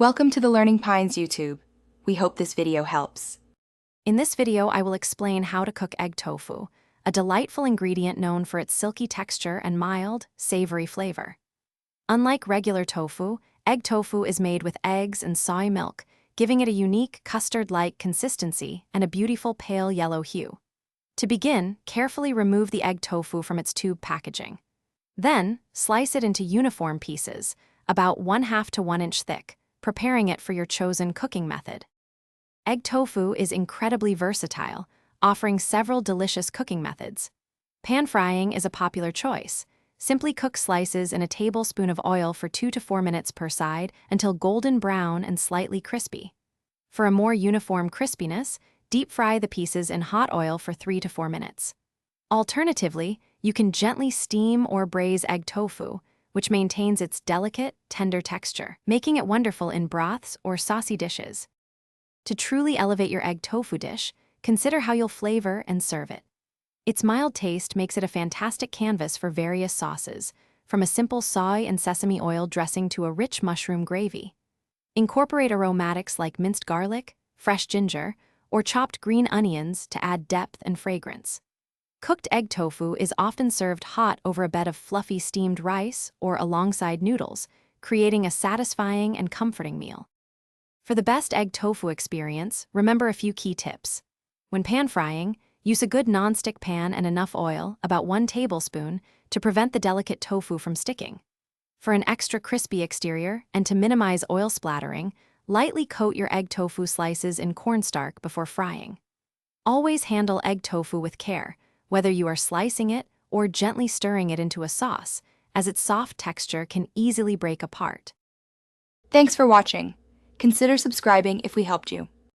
Welcome to the Learning Pines YouTube. We hope this video helps. In this video, I will explain how to cook egg tofu, a delightful ingredient known for its silky texture and mild, savory flavor. Unlike regular tofu, egg tofu is made with eggs and soy milk, giving it a unique custard-like consistency and a beautiful pale yellow hue. To begin, carefully remove the egg tofu from its tube packaging. Then, slice it into uniform pieces, about 1/2 to 1 inch thick, preparing it for your chosen cooking method. Egg tofu is incredibly versatile, offering several delicious cooking methods. Pan frying is a popular choice. Simply cook slices in a tablespoon of oil for 2 to 4 minutes per side until golden brown and slightly crispy. For a more uniform crispiness, deep fry the pieces in hot oil for 3 to 4 minutes. Alternatively, you can gently steam or braise egg tofu, which maintains its delicate, tender texture, making it wonderful in broths or saucy dishes. To truly elevate your egg tofu dish, consider how you'll flavor and serve it. Its mild taste makes it a fantastic canvas for various sauces, from a simple soy and sesame oil dressing to a rich mushroom gravy. Incorporate aromatics like minced garlic, fresh ginger, or chopped green onions to add depth and fragrance. Cooked egg tofu is often served hot over a bed of fluffy steamed rice or alongside noodles, creating a satisfying and comforting meal. For the best egg tofu experience, remember a few key tips. When pan frying, use a good nonstick pan and enough oil, about 1 tablespoon, to prevent the delicate tofu from sticking. For an extra crispy exterior and to minimize oil splattering, lightly coat your egg tofu slices in cornstarch before frying. Always handle egg tofu with care, whether you are slicing it or gently stirring it into a sauce, as its soft texture can easily break apart. Thanks for watching. Consider subscribing if we helped you.